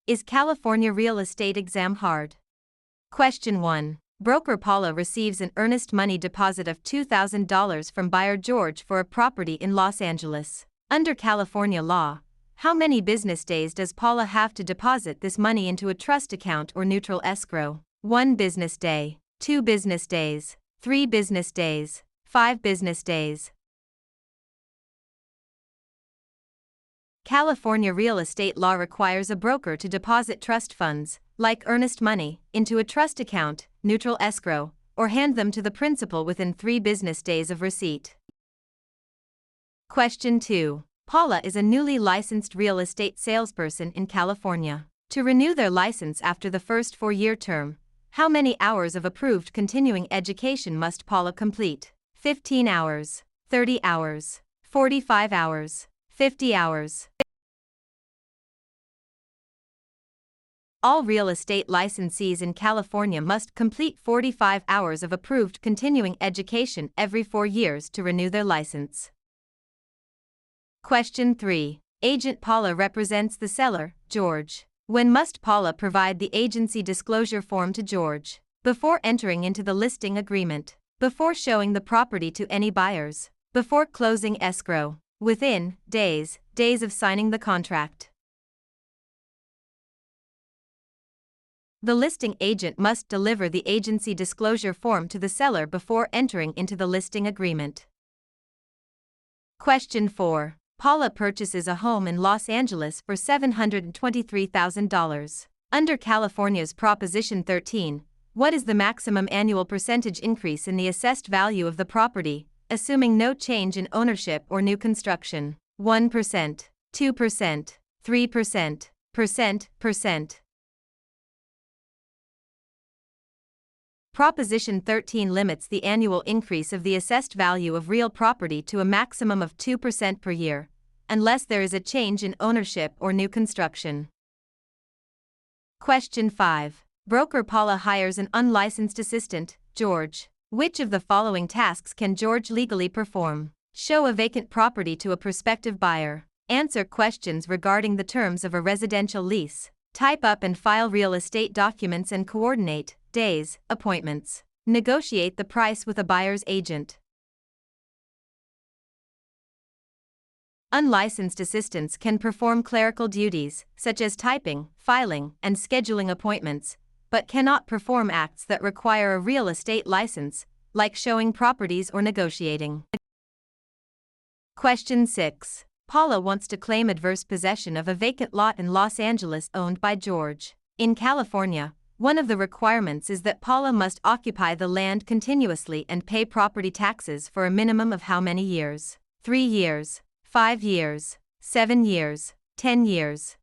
Is California real estate exam hard? Question 1. Broker Paula receives an earnest money deposit of $2,000 from buyer George for a property in Los Angeles. Under California law, how many business days does Paula have to deposit this money into a trust account or neutral escrow? 1 business day, 2 business days, 3 business days, 5 business days. California real estate law requires a broker to deposit trust funds, like earnest money, into a trust account, neutral escrow, or hand them to the principal within 3 business days of receipt. Question 2. Paula is a newly licensed real estate salesperson in California. To renew their license after the first 4-year term, how many hours of approved continuing education must Paula complete? 15 hours, 30 hours, 45 hours, 50 hours. All real estate licensees in California must complete 45 hours of approved continuing education every 4 years to renew their license. Question 3. Agent Paula represents the seller, George. When must Paula provide the agency disclosure form to George? Before entering into the listing agreement, before showing the property to any buyers, before closing escrow, within days of signing the contract. The listing agent must deliver the agency disclosure form to the seller before entering into the listing agreement. Question 4. Paula purchases a home in Los Angeles for $723,000. Under California's Proposition 13, what is the maximum annual percentage increase in the assessed value of the property, assuming no change in ownership or new construction? 1%, 2%, 3%, percent. Proposition 13 limits the annual increase of the assessed value of real property to a maximum of 2% per year, unless there is a change in ownership or new construction. Question 5. Broker Paula hires an unlicensed assistant, George. Which of the following tasks can George legally perform? Show a vacant property to a prospective buyer. Answer questions regarding the terms of a residential lease. Type up and file real estate documents and coordinate days, appointments. Negotiate the price with a buyer's agent. Unlicensed assistants can perform clerical duties, such as typing, filing, and scheduling appointments, but cannot perform acts that require a real estate license, like showing properties or negotiating. Question 6. Paula wants to claim adverse possession of a vacant lot in Los Angeles owned by George. In California, one of the requirements is that Paula must occupy the land continuously and pay property taxes for a minimum of how many years? 3 years, 5 years, 7 years, 10 years.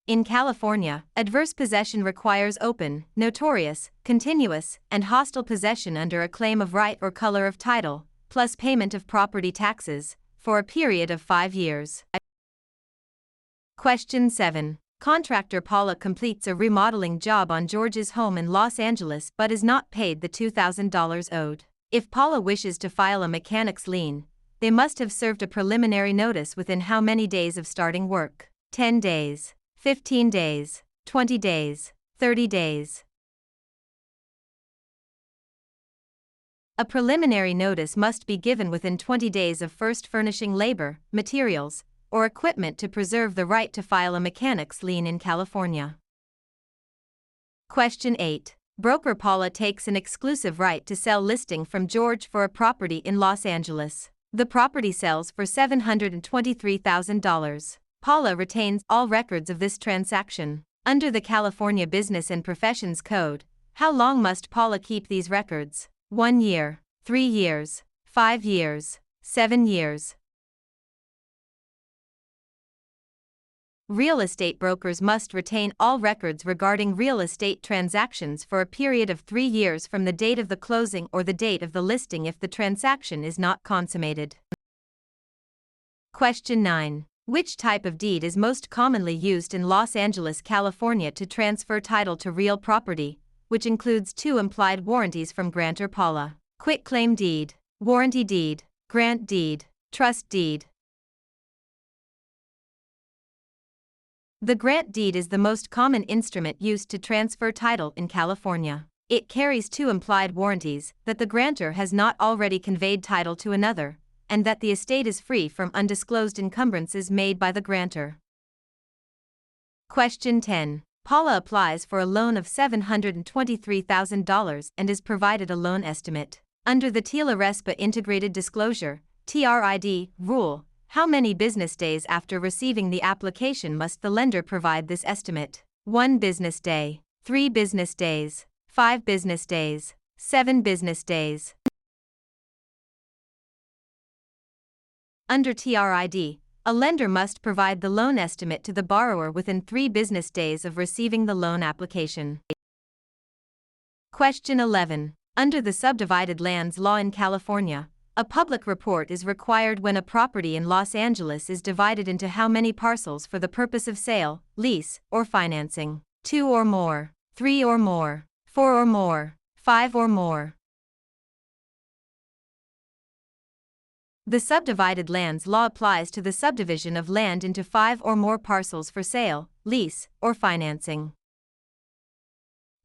In California, adverse possession requires open, notorious, continuous, and hostile possession under a claim of right or color of title, plus payment of property taxes, for a period of 5 years. Question 7. Contractor Paula completes a remodeling job on George's home in Los Angeles but is not paid the $2,000 owed. If Paula wishes to file a mechanic's lien, they must have served a preliminary notice within how many days of starting work? 10 days, 15 days, 20 days, 30 days. A preliminary notice must be given within 20 days of first furnishing labor, materials, or equipment to preserve the right to file a mechanic's lien in California. Question 8. Broker Paula takes an exclusive right to sell listing from George for a property in Los Angeles. The property sells for $723,000. Paula retains all records of this transaction. Under the California Business and Professions Code, how long must Paula keep these records? 1 year, 3 years, 5 years, 7 years. Real estate brokers must retain all records regarding real estate transactions for a period of 3 years from the date of the closing or the date of the listing if the transaction is not consummated. Question 9. Which type of deed is most commonly used in Los Angeles, California to transfer title to real property, which includes 2 implied warranties from grantor Paula? Quitclaim deed, warranty deed, grant deed, trust deed. The grant deed is the most common instrument used to transfer title in California. It carries two implied warranties: that the grantor has not already conveyed title to another, and that the estate is free from undisclosed encumbrances made by the grantor. Question 10. Paula applies for a loan of $723,000 and is provided a loan estimate. Under the TILA-RESPA Integrated Disclosure (TRID) rule, how many business days after receiving the application must the lender provide this estimate? 1 business day, 3 business days, 5 business days, 7 business days. Under TRID, a lender must provide the loan estimate to the borrower within 3 business days of receiving the loan application. Question 11. Under the subdivided lands law in California, a public report is required when a property in Los Angeles is divided into how many parcels for the purpose of sale, lease, or financing? 2 or more, 3 or more, 4 or more, 5 or more. The subdivided lands law applies to the subdivision of land into 5 or more parcels for sale, lease, or financing.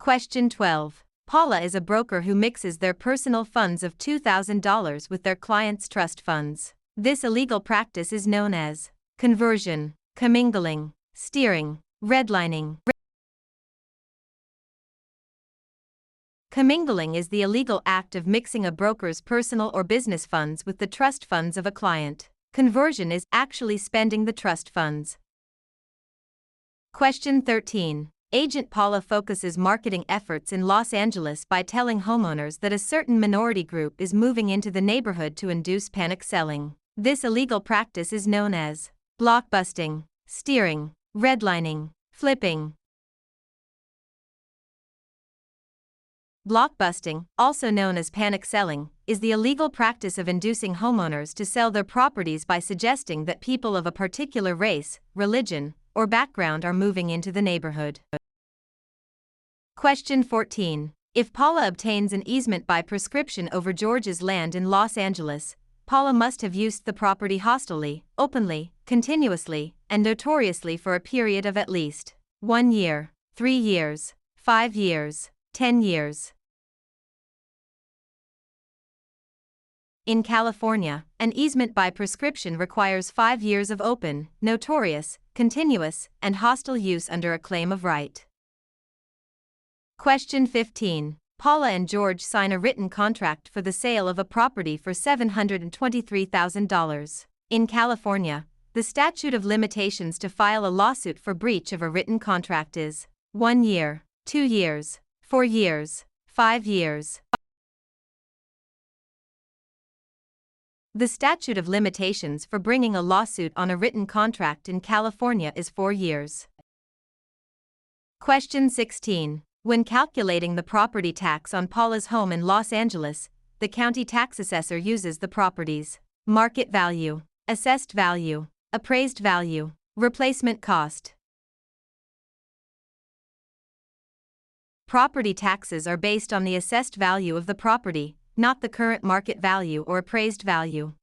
Question 12. Paula is a broker who mixes their personal funds of $2,000 with their clients' trust funds. This illegal practice is known as conversion, commingling, steering, redlining. Commingling is the illegal act of mixing a broker's personal or business funds with the trust funds of a client. Conversion is actually spending the trust funds. Question 13. Agent Paula focuses marketing efforts in Los Angeles by telling homeowners that a certain minority group is moving into the neighborhood to induce panic selling. This illegal practice is known as blockbusting, steering, redlining, flipping. Blockbusting, also known as panic selling, is the illegal practice of inducing homeowners to sell their properties by suggesting that people of a particular race, religion, or background are moving into the neighborhood. Question 14. If Paula obtains an easement by prescription over George's land in Los Angeles, Paula must have used the property hostilely, openly, continuously, and notoriously for a period of at least 1 year, 3 years, 5 years, 10 years. In California, an easement by prescription requires 5 years of open, notorious, continuous, and hostile use under a claim of right. Question 15. Paula and George sign a written contract for the sale of a property for $723,000. In California, the statute of limitations to file a lawsuit for breach of a written contract is 1 year, 2 years, 4 years, 5 years. The statute of limitations for bringing a lawsuit on a written contract in California is 4 years. Question 16. When calculating the property tax on Paula's home in Los Angeles, the county tax assessor uses the property's market value, assessed value, appraised value, replacement cost. Property taxes are based on the assessed value of the property, not the current market value or appraised value.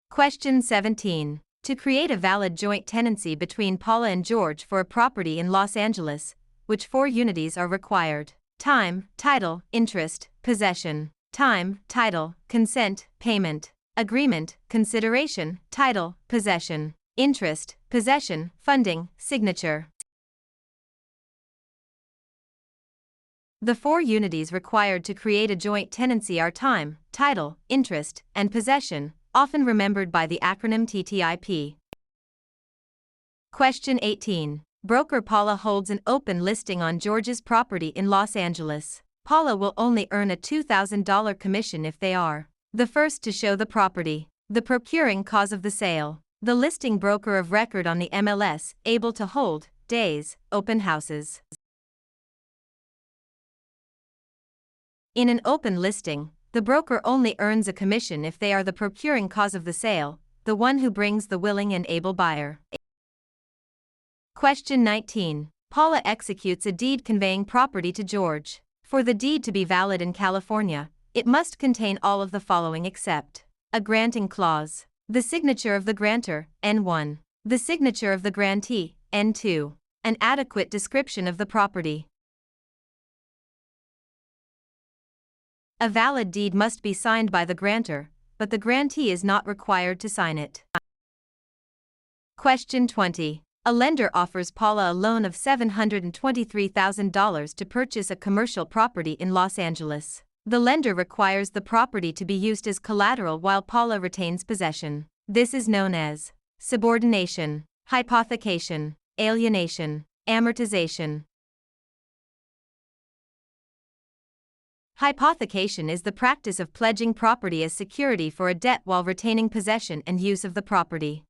Question 17. To create a valid joint tenancy between Paula and George for a property in Los Angeles, which 4 unities are required? Time, title, interest, possession. Time, title, consent, payment. Agreement, consideration, title, possession. Interest, possession, funding, signature. The 4 unities required to create a joint tenancy are time, title, interest, and possession, often remembered by the acronym TTIP. Question 18. Broker Paula holds an open listing on George's property in Los Angeles. Paula will only earn a $2,000 commission if they are the first to show the property, the procuring cause of the sale, the listing broker of record on the MLS, able to hold days, open houses. In an open listing, the broker only earns a commission if they are the procuring cause of the sale, the one who brings the willing and able buyer. Question 19. Paula executes a deed conveying property to George. For the deed to be valid in California, it must contain all of the following except a granting clause, the signature of the grantor, N1, The signature of the grantee. N2. An adequate description of the property. A valid deed must be signed by the grantor, but the grantee is not required to sign it. Question 20. A lender offers Paula a loan of $723,000 to purchase a commercial property in Los Angeles. The lender requires the property to be used as collateral while Paula retains possession. This is known as subordination, hypothecation, alienation, amortization. Hypothecation is the practice of pledging property as security for a debt while retaining possession and use of the property.